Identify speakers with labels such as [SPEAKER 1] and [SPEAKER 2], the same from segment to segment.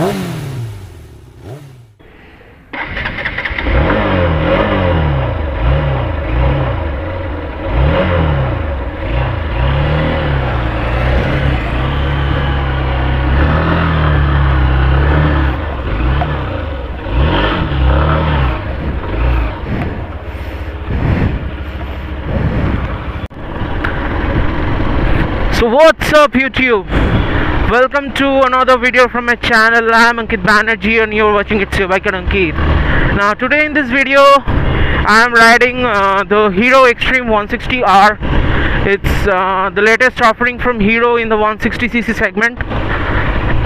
[SPEAKER 1] So what's up YouTube? Welcome to another video from my channel. I am Ankit Banerjee and you're watching It's Your Bike and Ankit. Now today in this video I am riding the Hero Extreme 160R. It's the latest offering from Hero in the 160cc segment,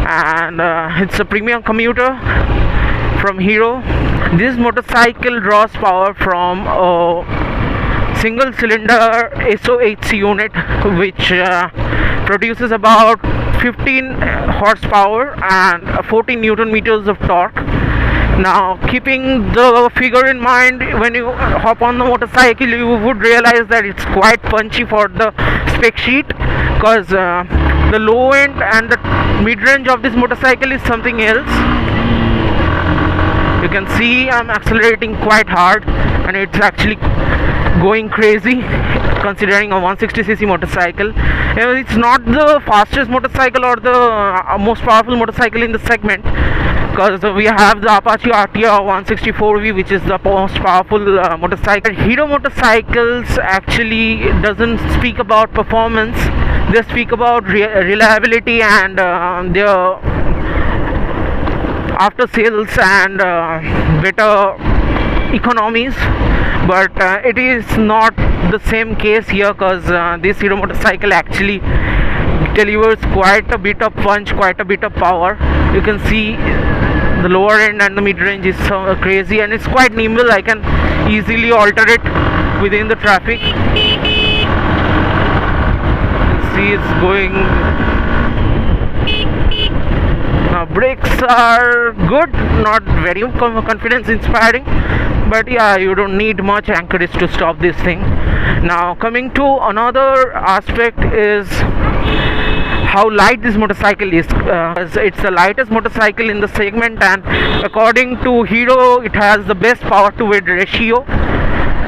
[SPEAKER 1] and it's a premium commuter from Hero. This motorcycle draws power from a single cylinder SO8C unit which produces about 15 horsepower and 14 newton meters of torque. Now, keeping the figure in mind, when you hop on the motorcycle you would realize that it's quite punchy for the spec sheet, because the low end and the mid range of this motorcycle is something else. You can see I'm accelerating quite hard and it's actually going crazy considering a 160cc motorcycle. It's not the fastest motorcycle or the most powerful motorcycle in the segment, because we have the Apache RTR 164V, which is the most powerful motorcycle. Hero motorcycles actually doesn't speak about performance, they speak about reliability and their after sales and better economies. But it is not the same case here, because this Hero motorcycle actually delivers quite a bit of punch, quite a bit of power. You can see the lower end and the mid range is so crazy, and it's quite nimble. I can easily alter it within the traffic. You can see it's going. Now brakes are good, not very confidence inspiring, but yeah, you don't need much anchorage to stop this thing. Now coming to another aspect is how light this motorcycle is. It's the lightest motorcycle in the segment, and according to Hero it has the best power to weight ratio,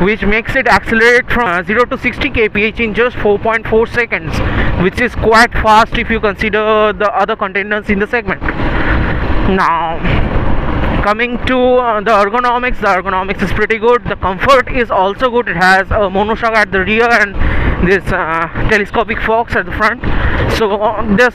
[SPEAKER 1] which makes it accelerate from 0 to 60 kph in just 4.4 seconds, which is quite fast if you consider the other contenders in the segment. Now coming to the ergonomics is pretty good. The comfort is also good. It has a monoshock at the rear and this telescopic forks at the front, so this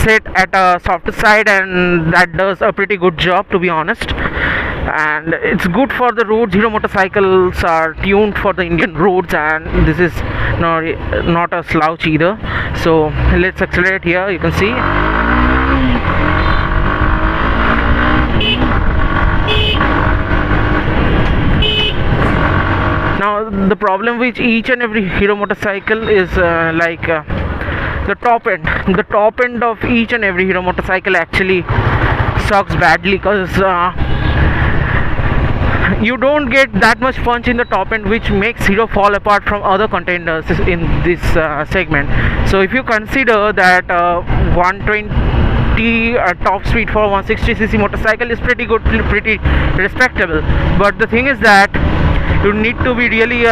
[SPEAKER 1] set at a softer side, and that does a pretty good job, to be honest. And it's good for the roads. Hero motorcycles are tuned for the Indian roads, and this is not a slouch either. So let's accelerate here. You can see now the problem with each and every Hero motorcycle is the top end of each and every Hero motorcycle actually sucks badly, because you don't get that much punch in the top end, which makes Hero fall apart from other contenders in this segment. So if you consider that 120 top speed for 160cc motorcycle is pretty good, pretty respectable, but the thing is that you need to be really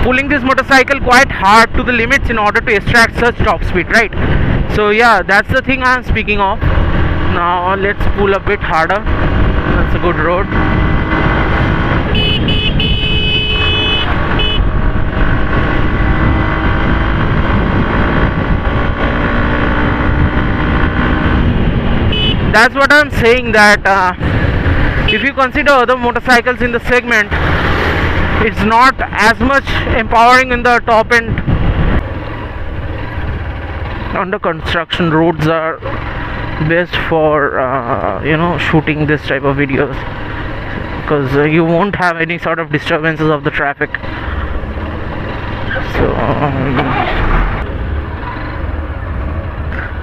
[SPEAKER 1] pulling this motorcycle quite hard to the limits in order to extract such top speed, right? So yeah, that's the thing I'm speaking of. Now let's pull a bit harder. That's a good road. That's what I'm saying, that if you consider other motorcycles in the segment, it's not as much empowering in the top end. Under construction roads are best for shooting this type of videos, because you won't have any sort of disturbances of the traffic. So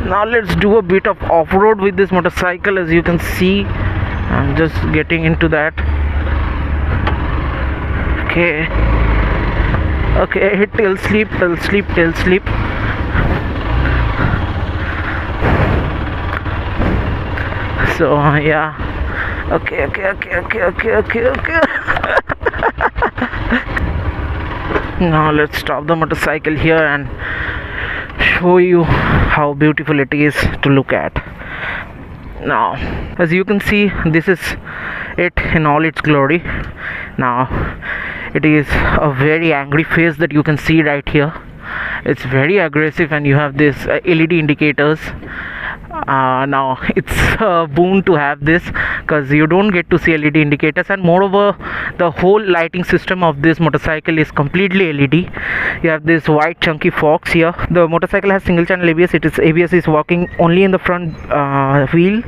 [SPEAKER 1] now let's do a bit of off-road with this motorcycle. As you can see, I'm just getting into that. Okay, hit tail sleep. So yeah, okay. Now let's stop the motorcycle here and show you how beautiful it is to look at. Now, as you can see, this is it in all its glory. Now, it is a very angry face that you can see right here. It's very aggressive, and you have this LED indicators. Now it's a boon to have this, because you don't get to see LED indicators, and moreover the whole lighting system of this motorcycle is completely LED. You have this white chunky forks here. The motorcycle has single channel ABS. ABS is working only in the front wheel.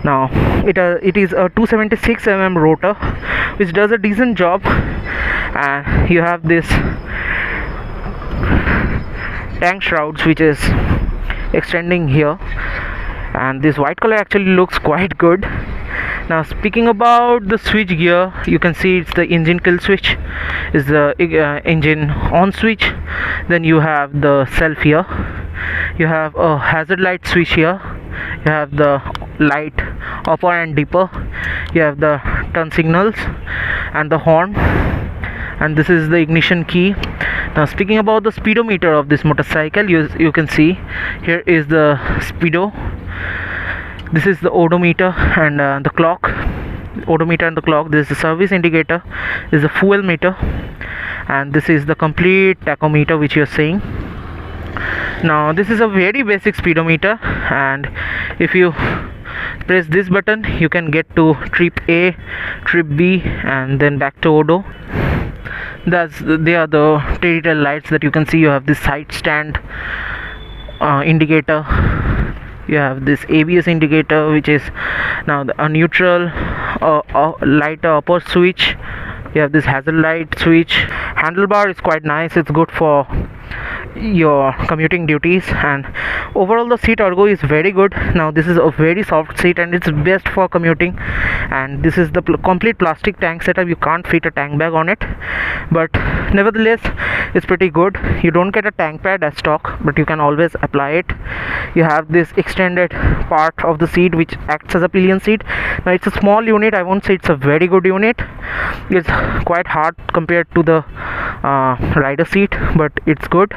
[SPEAKER 1] Now it is a 276 rotor, which does a decent job. And you have this tank shrouds which is extending here, and this white color actually looks quite good. Now speaking about the switch gear, you can see it's the engine kill switch, is the engine on switch. Then you have the self here, you have a hazard light switch here, you have the light upper and deeper, you have the turn signals and the horn, and this is the ignition key. Now speaking about the speedometer of this motorcycle, you can see here is the speedo. This is the odometer and the clock. Odometer and the clock. This is the service indicator. This is the fuel meter, and this is the complete tachometer which you are seeing. Now this is a very basic speedometer, and if you press this button, you can get to trip A, trip B, and then back to Odo. They are the digital lights that you can see. You have this side stand indicator. You have this ABS indicator, which is now a neutral light upper switch. You have this hazard light switch. Handlebar is quite nice. It's good for your commuting duties, and overall the seat ergo is very good. Now this is a very soft seat, and it's best for commuting. And this is the complete plastic tank setup. You can't fit a tank bag on it, but nevertheless it's pretty good. You don't get a tank pad as stock, but you can always apply it. You have this extended part of the seat which acts as a pillion seat. Now it's a small unit. I won't say it's a very good unit. It's quite hard compared to the rider seat, but it's good.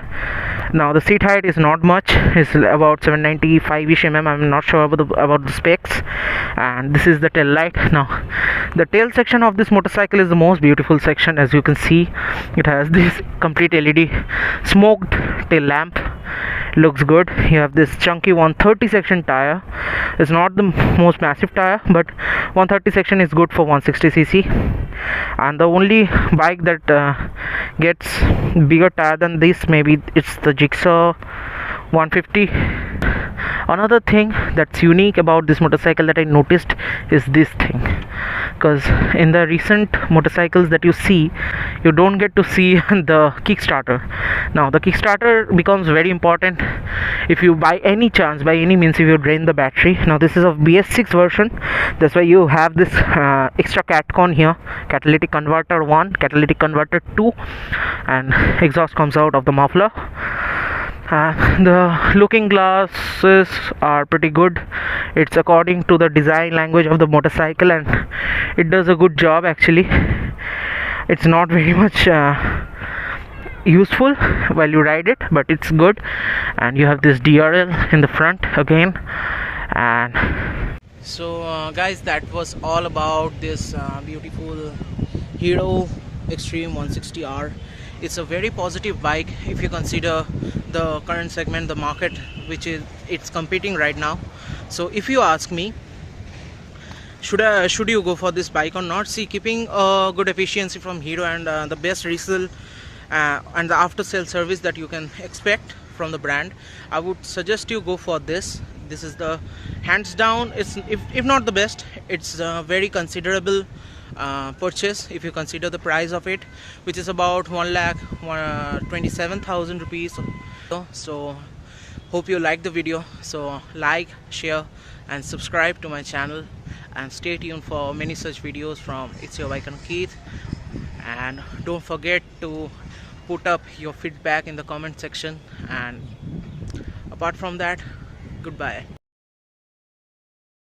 [SPEAKER 1] Now the seat height is not much. It's about 795ish mm. I'm not sure about the specs. And this is the tail light. Now the tail section of this motorcycle is the most beautiful section. As you can see, it has this complete LED smoked tail lamp. Looks good. You have this chunky 130 section tire. It's not the most massive tire, but 130 section is good for 160cc. And the only bike that gets bigger tire than this, maybe it's the Gixxer 150. Another thing that's unique about this motorcycle that I noticed is this thing, because in the recent motorcycles that you see, you don't get to see the kickstarter. Now the kickstarter becomes very important if you by any means, if you drain the battery. Now this is a BS6 version, that's why you have this extra catcon here, catalytic converter 1, catalytic converter 2, and exhaust comes out of the muffler. The looking glasses are pretty good. It's according to the design language of the motorcycle, and it does a good job actually. It's not very much useful while you ride it, but it's good. And you have this DRL in the front again. And so guys, that was all about this beautiful Hero Extreme 160R. It's a very positive bike if you consider the current segment, the market which it's competing right now. So if you ask me, should you go for this bike or not, see, keeping a good efficiency from Hero and the best resale and the after sale service that you can expect from the brand, I would suggest you go for this. This is the hands down, it's if not the best, it's a very considerable purchase if you consider the price of it, which is about 1,27,000 rupees. So hope you like the video. So like, share and subscribe to my channel, and stay tuned for many such videos from It's Your Bike Ankit. And don't forget to put up your feedback in the comment section. And apart from that, goodbye.